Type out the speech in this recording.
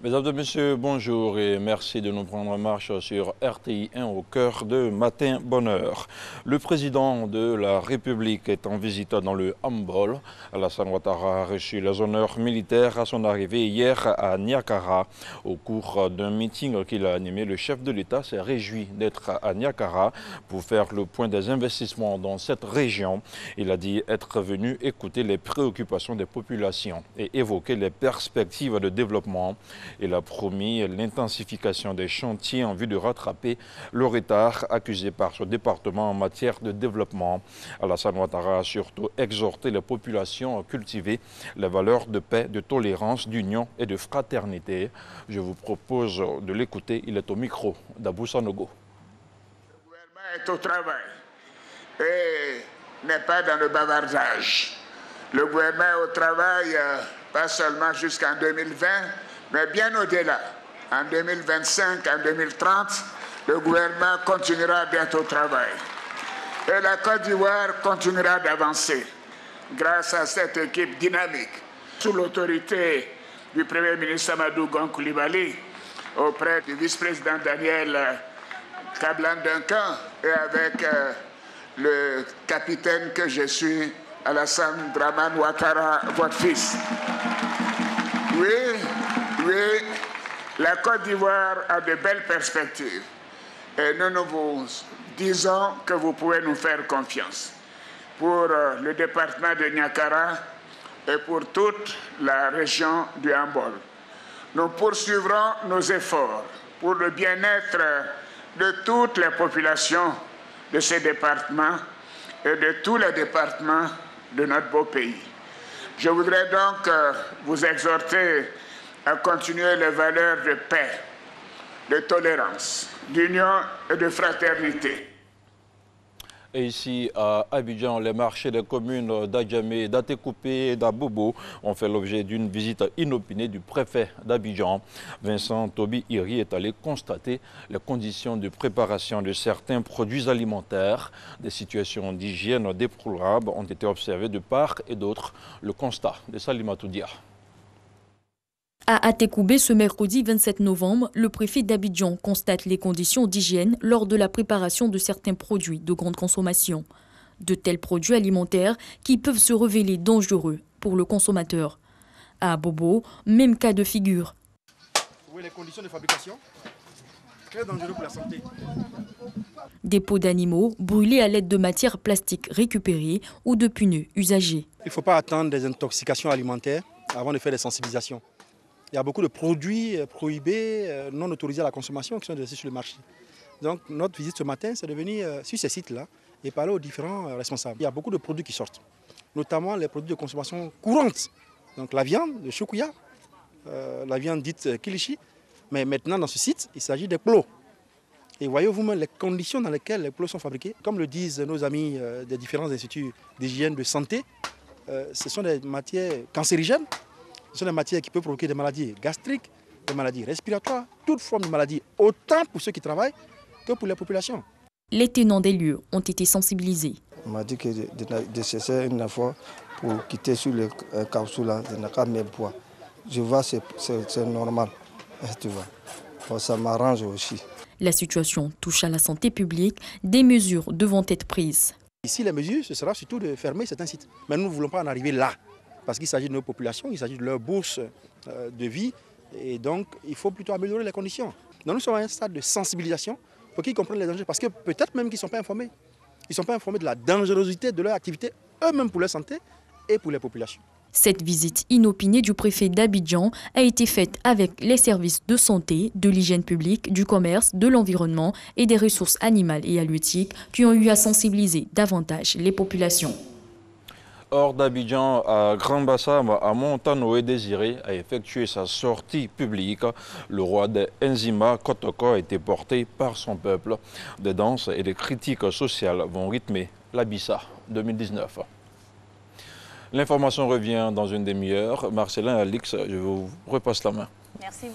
Mesdames et messieurs, bonjour et merci de nous prendre en marche sur RTI 1 au cœur de Matin Bonheur. Le président de la République est en visite dans le handball. Alassane Ouattara a reçu les honneurs militaires à son arrivée hier à Niakara. Au cours d'un meeting qu'il a animé, le chef de l'État s'est réjoui d'être à Niakara pour faire le point des investissements dans cette région. Il a dit être venu écouter les préoccupations des populations et évoquer les perspectives de développement. Il a promis l'intensification des chantiers en vue de rattraper le retard accusé par ce département en matière de développement. Alassane Ouattara a surtout exhorté les populations à cultiver les valeurs de paix, de tolérance, d'union et de fraternité. Je vous propose de l'écouter. Il est au micro d'Abou Sanogo. Le gouvernement est au travail et n'est pas dans le bavardage. Le gouvernement est au travail pas seulement jusqu'en 2020, mais bien au-delà. En 2025, en 2030, le gouvernement continuera d'être au travail. Et la Côte d'Ivoire continuera d'avancer grâce à cette équipe dynamique, sous l'autorité du Premier ministre Amadou Gon Coulibaly, auprès du vice-président Daniel Kablan-Duncan et avec le capitaine que je suis, Alassane Dramane Ouattara, votre fils. Oui, la Côte d'Ivoire a de belles perspectives et nous vous disons que vous pouvez nous faire confiance pour le département de Niakara et pour toute la région du handball. Nous poursuivrons nos efforts pour le bien-être de toutes les populations de ces départements et de tous les départements de notre beau pays. Je voudrais donc vous exhorter à continuer les valeurs de paix, de tolérance, d'union et de fraternité. Et ici à Abidjan, les marchés des communes d'Adjamé, d'Atekoupé et d'Abobo ont fait l'objet d'une visite inopinée du préfet d'Abidjan. Vincent Toby Iri est allé constater les conditions de préparation de certains produits alimentaires. Des situations d'hygiène déplorables ont été observées de part et d'autre. Le constat de Salimatou Dia. À Atekoubé, ce mercredi 27 novembre, le préfet d'Abidjan constate les conditions d'hygiène lors de la préparation de certains produits de grande consommation. De tels produits alimentaires qui peuvent se révéler dangereux pour le consommateur. À Bobo, même cas de figure. Oui, les conditions de fabrication, très dangereux pour la santé. Des peaux d'animaux brûlés à l'aide de matières plastiques récupérées ou de pneus usagés. Il ne faut pas attendre des intoxications alimentaires avant de faire des sensibilisations. Il y a beaucoup de produits prohibés, non autorisés à la consommation qui sont laissés sur le marché. Donc notre visite ce matin, c'est de venir sur ces sites-là et parler aux différents responsables. Il y a beaucoup de produits qui sortent, notamment les produits de consommation courante. Donc la viande, le choukouya, la viande dite kilichi. Mais maintenant dans ce site, il s'agit des plots. Et voyez vous-même les conditions dans lesquelles les plots sont fabriqués. Comme le disent nos amis des différents instituts d'hygiène de santé, ce sont des matières cancérigènes. Ce sont des matières qui peuvent provoquer des maladies gastriques, des maladies respiratoires, toute forme de maladie, autant pour ceux qui travaillent que pour les populations. Les tenants des lieux ont été sensibilisés. On m'a dit que de cesser une fois pour quitter sur le caoutchouc là, je n'ai qu'à mes poids. Je vois c'est normal, tu vois. Bon, ça m'arrange aussi. La situation touche à la santé publique, des mesures devront être prises. Ici, les mesures, ce sera surtout de fermer certains sites. Mais nous ne voulons pas en arriver là. Parce qu'il s'agit de nos populations, il s'agit de leur bourse de vie. Et donc, il faut plutôt améliorer les conditions. Donc, nous sommes à un stade de sensibilisation pour qu'ils comprennent les dangers. Parce que peut-être même qu'ils ne sont pas informés. Ils ne sont pas informés de la dangerosité de leur activité, eux-mêmes pour leur santé et pour les populations. Cette visite inopinée du préfet d'Abidjan a été faite avec les services de santé, de l'hygiène publique, du commerce, de l'environnement et des ressources animales et halieutiques qui ont eu à sensibiliser davantage les populations. Hors d'Abidjan, à Grand Bassam, à Montanoé Désiré a effectué sa sortie publique. Le roi des Nzima, Kotoko, a été porté par son peuple. Des danses et des critiques sociales vont rythmer l'Abissa 2019. L'information revient dans une demi-heure. Marcelin, Alix, je vous repasse la main. Merci beaucoup.